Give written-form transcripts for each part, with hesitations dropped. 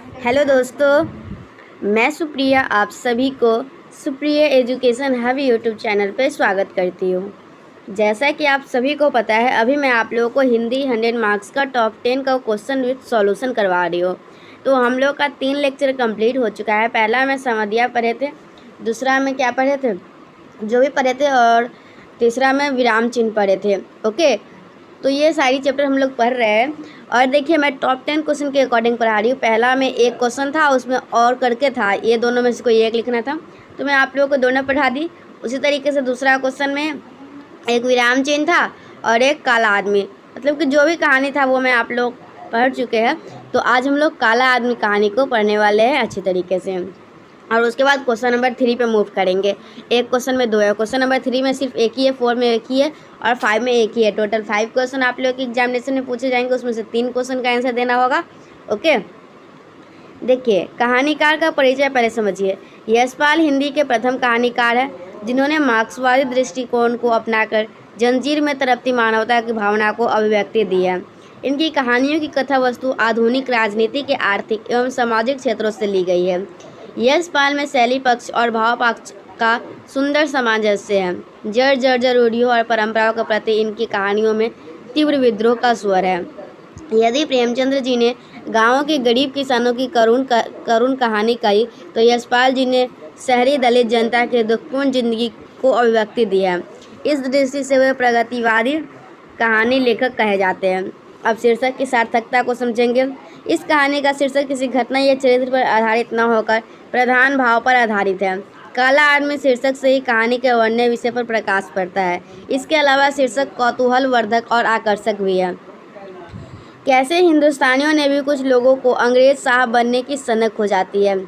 Hello दोस्तों, मैं सुप्रिया आप सभी को Supriya education hub YouTube channel पर स्वागत करती हूँ। जैसा कि आप सभी को पता है, अभी मैं आप लोगों को हिंदी 100 मार्क्स का टॉप 10 का क्वेश्चन विथ सॉल्यूशन करवा रही हूँ। तो हम लोग का 3 लेक्चर कंप्लीट हो चुका है। पहला में समधिया पढ़े थे, दूसरा में क्या पढ़े थे, जो भी पढ़े थे, और तीसरा में विराम चिन्ह पढ़े थे। ओके, तो ये सारी चैप्टर हम लोग पढ़ रहे हैं। और देखिए, मैं टॉप 10 क्वेश्चन के अकॉर्डिंग पढ़ा रही हूँ। पहला में एक क्वेश्चन था, उसमें और करके था, ये दोनों में से कोई एक लिखना था, तो मैं आप लोगों को दोनों पढ़ा दी। उसी तरीके से दूसरा क्वेश्चन में एक विराम चिन्ह था और एक काला आदमी, मतलब कि जो भी कहानी था वो मैं आप लोग पढ़ चुके हैं। तो आज हम लोग काला आदमी कहानी को पढ़ने वाले हैं अच्छी तरीके से, और उसके बाद क्वेश्चन नंबर 3 पे मूव करेंगे। एक क्वेश्चन में 2 है, क्वेश्चन नंबर 3 में सिर्फ एक ही है, 4 में एक ही है और 5 में एक ही है। टोटल 5 क्वेश्चन आप लोग के एग्जामिनेशन में पूछे जाएंगे, उसमें से 3 क्वेश्चन का आंसर देना होगा। ओके, देखिए, कहानीकार का परिचय पहले समझिए। यशपाल हिंदी के प्रथम कहानीकार हैं, जिन्होंने मार्क्सवादी दृष्टिकोण को अपनाकर जंजीर में तड़पती मानवता की भावना को अभिव्यक्ति दी है। इनकी कहानियों की कथा वस्तु आधुनिक राजनीति के आर्थिक एवं सामाजिक क्षेत्रों से ली गई है। यशपाल में शैली पक्ष और भाव पक्ष का सुंदर सामंजस्य है। जड़ रूढ़ियों और परंपराओं के प्रति इनकी कहानियों में तीव्र विद्रोह का स्वर है। यदि प्रेमचंद्र जी ने गांवों के गरीब किसानों की करुण कहानी कही, तो यशपाल जी ने शहरी दलित जनता के दुखपूर्ण जिंदगी को अभिव्यक्ति दी है। इस दृष्टि से वे प्रगतिवादी कहानी लेखक कहे जाते हैं। अब शीर्षक की सार्थकता को समझेंगे। इस कहानी का शीर्षक किसी घटना या चरित्र पर आधारित न होकर प्रधान भाव पर आधारित है। काला आदमी शीर्षक से ही कहानी के वर्ण्य विषय पर प्रकाश पड़ता है। इसके अलावा शीर्षक कौतूहल वर्धक और आकर्षक भी है। कैसे हिंदुस्तानियों ने भी कुछ लोगों को अंग्रेज साहब बनने की सनक हो जाती है,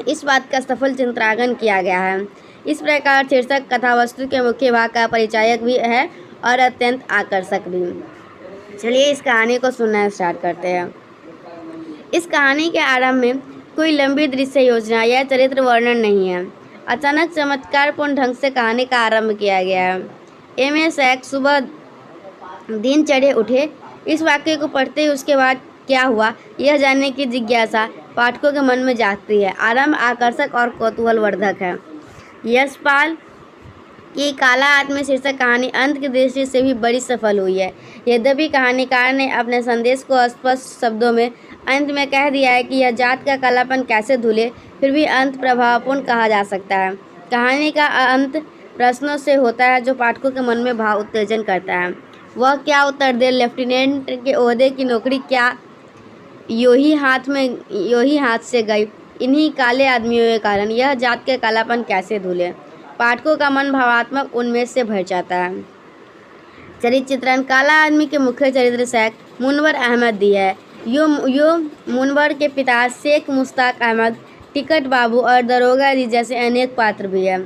इस बात का सफल चित्रांकन किया गया है। इस प्रकार शीर्षक कथावस्तु के मुख्य भाग का परिचायक भी है और अत्यंत आकर्षक भी। चलिए इस कहानी को सुनना स्टार्ट करते हैं। इस कहानी के आरंभ में कोई लंबी दृश्य योजना या चरित्र वर्णन नहीं है। अचानक चमत्कारपूर्ण ढंग से कहानी का आरंभ किया गया है। एम.ए. शैक सुबह दिन चढ़े उठे। इस वाक्य को पढ़ते ही उसके बाद क्या हुआ, यह जानने की जिज्ञासा पाठकों के मन में जागती है। आरंभ आकर्षक और कौतूहलवर्धक है। यशपाल की काला आदमी शीर्षक कहानी अंत की दृष्टि से भी बड़ी सफल हुई है। यद्यपि कहानीकार ने अपने संदेश को स्पष्ट शब्दों में अंत में कह दिया है कि यह जात का कालापन कैसे धुले, फिर भी अंत प्रभावपूर्ण कहा जा सकता है। कहानी का अंत प्रश्नों से होता है जो पाठकों के मन में भाव उत्तेजन करता है। वह क्या उत्तर दे? लेफ्टिनेंट के ओहदे की नौकरी क्या यो ही हाथ से गई? इन्हीं काले आदमियों के कारण यह जात के कालापन कैसे धुले? पाठकों का मन भावात्मक उन्मेष से भर जाता है। चरित्र चित्रण। काला आदमी के मुख्य चरित्र शेख मुनवर अहमद दी है। यो मुनवर के पिता शेख मुश्ताक अहमद, टिकट बाबू और दरोगा जी जैसे अनेक पात्र भी हैं।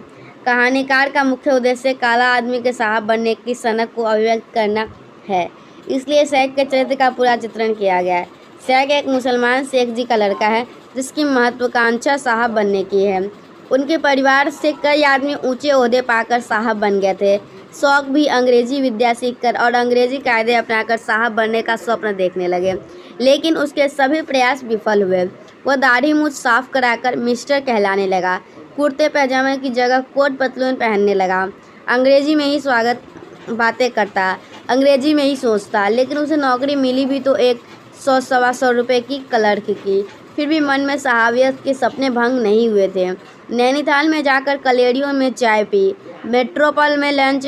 कहानीकार का मुख्य उद्देश्य काला आदमी के साहब बनने की सनक को अभिव्यक्त करना है, इसलिए शेख के चरित्र का पूरा चित्रण किया गया है। शेख एक मुसलमान शेख जी का लड़का है, जिसकी महत्वाकांक्षा साहब बनने की है। उनके परिवार से कई आदमी ऊंचे ओहदे पाकर साहब बन गए थे। शौक भी अंग्रेजी विद्या सीखकर और अंग्रेजी कायदे अपनाकर साहब बनने का स्वप्न देखने लगे, लेकिन उसके सभी प्रयास विफल हुए। वह दाढ़ी मूछ साफ कराकर मिस्टर कहलाने लगा, कुर्ते पैजामे की जगह कोट पतलून पहनने लगा, अंग्रेजी में ही स्वागत बातें करता, अंग्रेजी में ही सोचता। लेकिन उसे नौकरी मिली भी तो 100-125 रुपये की क्लर्क की। फिर भी मन में साहबियत के सपने भंग नहीं हुए थे। नैनीताल में जाकर कलेड़ियों में चाय पी, मेट्रोपोल में लंच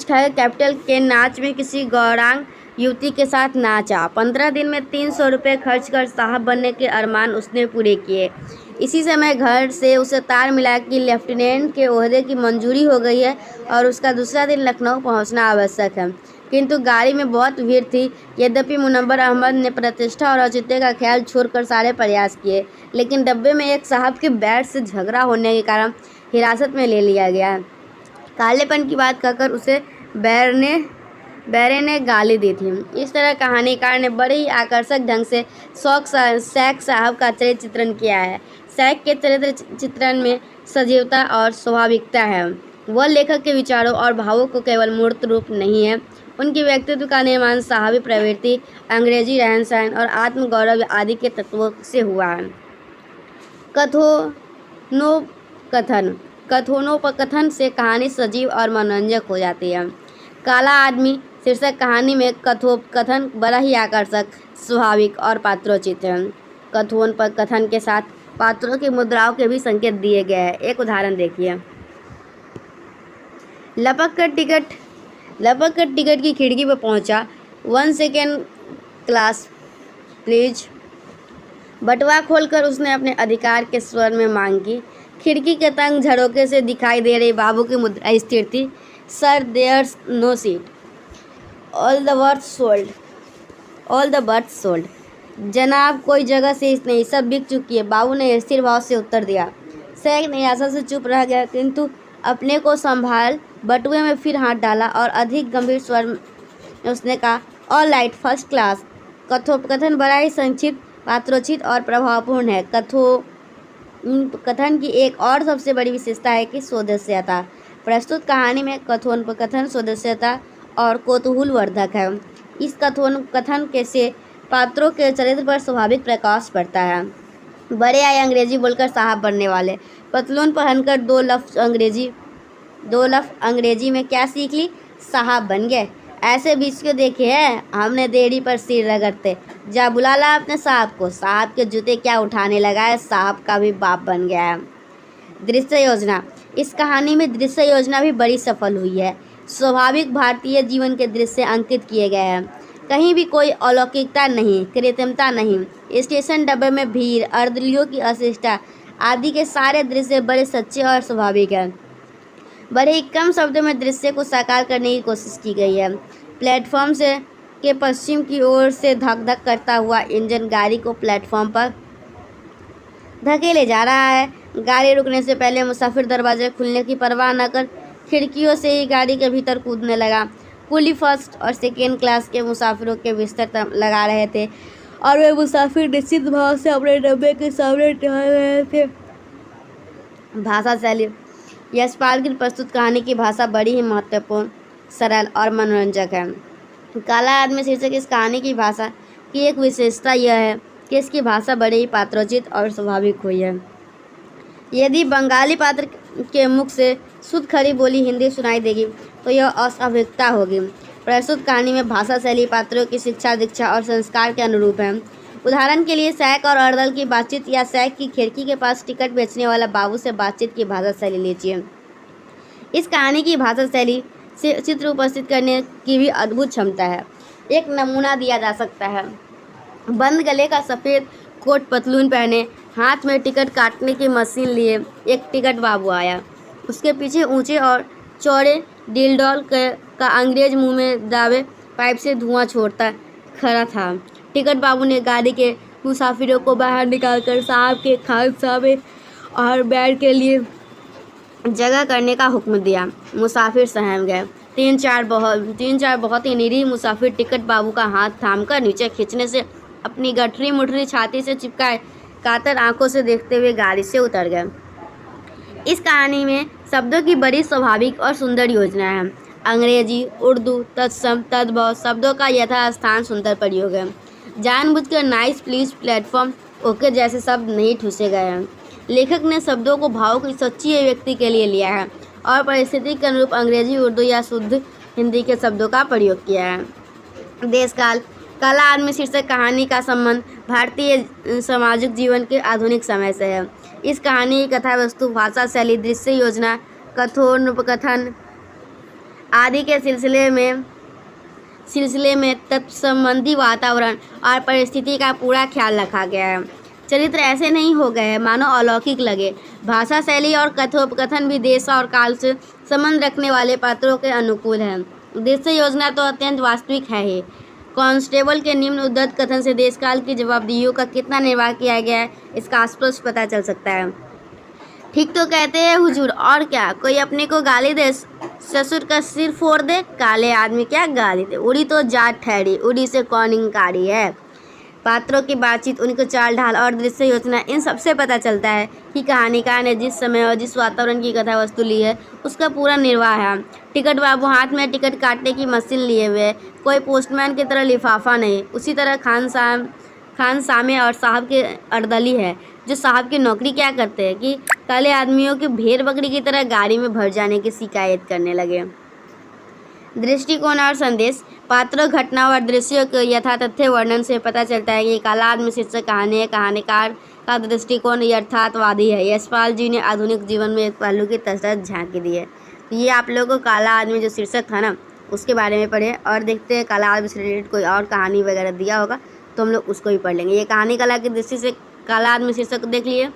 खाकर कैपिटल के नाच में किसी गौरांग युवती के साथ नाचा। 15 दिन में 300 रुपये खर्च कर साहब बनने के अरमान उसने पूरे किए। इसी समय घर से उसे तार मिला कि लेफ्टिनेंट के ओहदे की मंजूरी हो गई है और उसका दूसरा दिन लखनऊ पहुंचना आवश्यक है। किंतु गाड़ी में बहुत भीड़ थी। यद्यपि मुनव्वर अहमद ने प्रतिष्ठा और औचित्य का ख्याल छोड़कर सारे प्रयास किए, लेकिन डब्बे में एक साहब के बैठ से झगड़ा होने के कारण हिरासत में ले लिया गया। कालेपन की बात कहकर उसे बैरे ने गाली दी थी। इस तरह कहानीकार ने बड़े ही आकर्षक ढंग से शेख साहब का चरित्र चित्रण किया है। शेख के चरित्र चित्रण में सजीवता और स्वाभाविकता है। वह लेखक के विचारों और भावों को केवल मूर्त रूप नहीं है, उनकी व्यक्तित्व का निर्माण साहबी प्रवृत्ति, अंग्रेजी रहन सहन और आत्मगौरव आदि के तत्वों से हुआ है। कथोनोपकथन से कहानी सजीव और मनोरंजक हो जाती है। काला आदमी शीर्षक कहानी में कथोपकथन बड़ा ही आकर्षक, स्वाभाविक और पात्रोचित है। कथोपकथन के साथ पात्रों की मुद्राओं के भी संकेत दिए गए हैं। एक उदाहरण देखिए। लपक कर टिकट की खिड़की पर पहुंचा। 1 सेकेंड क्लास प्लीज। बटुआ खोलकर उसने अपने अधिकार के स्वर में मांग की। खिड़की के तंग झरोके से दिखाई दे रही बाबू की मुद्रा स्थिर थी। Sir there's no seat. All the berth sold. जनाब कोई जगह से नहीं, सब बिक चुकी है, बाबू ने स्थिर भाव से उत्तर दिया। सैक निराशा से चुप रह गया, किंतु अपने को संभाल बटुए में फिर हाथ डाला और अधिक गंभीर स्वर में उसने कहा, ऑल राइट, फर्स्ट क्लास। कथोपकथन बड़ा ही संक्षिप्त, पात्रोचित और प्रभावपूर्ण है। कथन की एक और सबसे बड़ी विशेषता है कि सौदेश्यता। प्रस्तुत कहानी में कथोपकथन सौदेश्यता और कौतूहलवर्धक है। इस कथोपकथन के से पात्रों के चरित्र पर स्वाभाविक प्रकाश पड़ता है। बड़े आए अंग्रेजी बोलकर साहब बनने वाले, पतलून पहनकर दो लफ्ज़ अंग्रेजी में क्या सीख ली, साहब बन गए। ऐसे बीच को देखे हैं हमने, देहरी पर सिर रगड़ते। जा बुला ला अपने साहब को, साहब के जूते क्या उठाने लगा है, साहब का भी बाप बन गया है। दृश्य योजना। इस कहानी में दृश्य योजना भी बड़ी सफल हुई है। स्वाभाविक भारतीय जीवन के दृश्य अंकित किए गए हैं। कहीं भी कोई अलौकिकता नहीं, कृत्रिमता नहीं। स्टेशन डब्बे में भीड़, अर्दलियों की अशिष्टता आदि के सारे दृश्य बड़े सच्चे और स्वाभाविक हैं। बड़े ही कम शब्दों में दृश्य को साकार करने की कोशिश की गई है। प्लेटफॉर्म के पश्चिम की ओर से धक धक करता हुआ इंजन गाड़ी को प्लेटफॉर्म पर धकेले जा रहा है। गाड़ी रुकने से पहले मुसाफिर दरवाजे खुलने की परवाह न कर खिड़कियों से ही गाड़ी के भीतर कूदने लगा। कुली फर्स्ट और सेकेंड क्लास के मुसाफिरों के बिस्तर लगा रहे थे और वे मुसाफिर निश्चित भाव से अपने डब्बे के सामने टहल रहे थे। भाषा शैली। यशपाल की प्रस्तुत कहानी की भाषा बड़ी ही महत्वपूर्ण, सरल और मनोरंजक है। काला आदमी शीर्षक इस कहानी की भाषा की एक विशेषता यह है कि इसकी भाषा बड़ी ही पात्रोचित और स्वाभाविक हुई है। यदि बंगाली पात्र के मुख से शुद्ध खरी बोली हिंदी सुनाई देगी तो यह अस्वाभाविकता होगी। प्रस्तुत कहानी में भाषा शैली पात्रों की शिक्षा, दीक्षा और संस्कार के अनुरूप है। उदाहरण के लिए सैक और अर्दल की बातचीत या सैक की खिड़की के पास टिकट बेचने वाला बाबू से बातचीत की भाषा शैली लीजिए। इस कहानी की भाषा शैली से चित्र उपस्थित करने की भी अद्भुत क्षमता है। एक नमूना दिया जा सकता है। बंद गले का सफ़ेद कोट पतलून पहने, हाथ में टिकट काटने की मशीन लिए एक टिकट बाबू आया। उसके पीछे ऊंचे और चौड़े डिलडॉल का अंग्रेज मुंह में दावे पाइप से धुआं छोड़ता खड़ा था। टिकट बाबू ने गाड़ी के मुसाफिरों को बाहर निकालकर साहब के खानसामे और बैठ के लिए जगह करने का हुक्म दिया। मुसाफिर सहम गए। तीन चार बहुत ही निरीह मुसाफिर टिकट बाबू का हाथ थामकर नीचे खींचने से अपनी गठरी मुठरी छाती से चिपकाए कातर आंखों से देखते हुए गाड़ी से उतर गए। इस कहानी में शब्दों की बड़ी स्वाभाविक और सुंदर योजना है। अंग्रेजी, उर्दू, तत्सम, तद्भव शब्दों का यथास्थान सुंदर प्रयोग है। जानबूझकर नाइस, प्लीज, प्लेटफॉर्म, ओके जैसे शब्द नहीं ठूसे गए हैं। लेखक ने शब्दों को भाव की सच्ची अभिव्यक्ति के लिए लिया है और परिस्थिति के अनुरूप अंग्रेजी, उर्दू या शुद्ध हिंदी के शब्दों का प्रयोग किया है। देशकाल। काला आदमी शीर्षक कहानी का संबंध भारतीय सामाजिक जीवन के आधुनिक समय से है। इस कहानी की कथा वस्तु, भाषा शैली, दृश्य योजना, कथोपकथन आदि के सिलसिले में तत्संबंधी वातावरण और परिस्थिति का पूरा ख्याल रखा गया है। चरित्र ऐसे नहीं हो गए हैं मानो अलौकिक लगे। भाषा शैली और कथोपकथन भी देश और काल से संबंध रखने वाले पात्रों के अनुकूल है। दृश्य योजना तो अत्यंत वास्तविक है ही। कांस्टेबल के निम्न उद्धत कथन से देशकाल की जवाबदेहियों का कितना निर्वाह किया गया है इसका स्पष्ट पता चल सकता है। ठीक तो कहते हैं हुजूर, और क्या, कोई अपने को गाली दे, ससुर का सिर फोड़ दे, काले आदमी क्या गाली दे, उड़ी तो जाट ठहरी, उड़ी से कौन इंकारी है। पात्रों की बातचीत, उनकी चाल ढाल और दृश्य योजना, इन सबसे पता चलता है कि कहानीकार ने जिस समय और जिस वातावरण की कथा वस्तु ली है उसका पूरा निर्वाह है। टिकट बाबू हाथ में टिकट काटने की मशीन लिए हुए, कोई पोस्टमैन की तरह लिफाफा नहीं। उसी तरह खान सामे और साहब के अर्दली है, जो साहब की नौकरी क्या करते हैं कि काले आदमियों की भेड़ बकरी की तरह गाड़ी में भर जाने की शिकायत करने लगे। दृष्टिकोण और संदेश, पात्रों, घटनाओं और दृश्यों के यथातथ्य वर्णन से पता चलता है कि काला आदमी शीर्षक कहानी है। कहानीकार का दृष्टिकोण यथार्थवादी है। यशपाल जी ने आधुनिक जीवन में एक पहलू की तसरत झांकी दी है। तो ये आप लोगों को काला आदमी जो शीर्षक था ना, उसके बारे में पढ़े और देखते हैं काला आदमी से रिलेटेड कोई और कहानी वगैरह दिया होगा तो हम लोग उसको भी पढ़ लेंगे। ये कहानी कला की दृष्टि से काला आदमी शीर्षक देख लिए।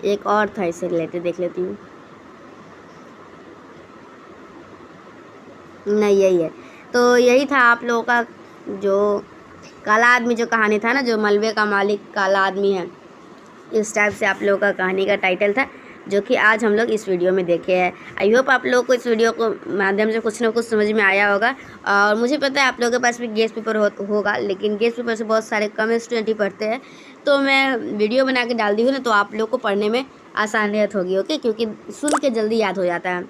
एक और था, इससे रिलेटेड देख लेती हूँ। नहीं, यही है। तो यही था आप लोगों का जो काला आदमी जो कहानी था ना, जो मलबे का मालिक काला आदमी है, इस टाइप से आप लोगों का कहानी का टाइटल था, जो कि आज हम लोग इस वीडियो में देखे हैं। आई होप आप लोगों को इस वीडियो को माध्यम से कुछ ना कुछ समझ में आया होगा। और मुझे पता है आप लोगों के पास भी गेस्ट पेपर होगा, लेकिन गेस्ट पेपर से बहुत सारे कम स्टूडेंट ही पढ़ते हैं। तो मैं वीडियो बना के डाल दी हूँ ना, तो आप लोग को पढ़ने में आसानियत होगी, ओके, क्योंकि सुन के जल्दी याद हो जाता है।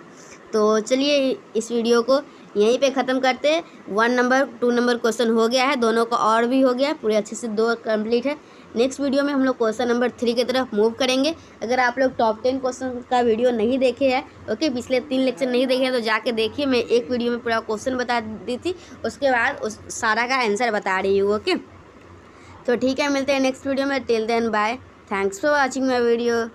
तो चलिए इस वीडियो को यहीं पे ख़त्म करते हैं। 1 नंबर 2 नंबर क्वेश्चन हो गया है, दोनों का और भी हो गया, पूरे अच्छे से 2 कंप्लीट है। नेक्स्ट वीडियो में हम लोग क्वेश्चन नंबर 3 की तरफ मूव करेंगे। अगर आप लोग टॉप 10 क्वेश्चन का वीडियो नहीं देखे हैं, ओके, पिछले 3 लेक्चर नहीं देखे हैं, तो जाके देखिए। मैं एक वीडियो में पूरा क्वेश्चन बता दी थी, उसके बाद उस सारा का आंसर बता रही हूँ, ओके। तो ठीक है, मिलते हैं नेक्स्ट वीडियो में। Till then bye, thanks for watching my video.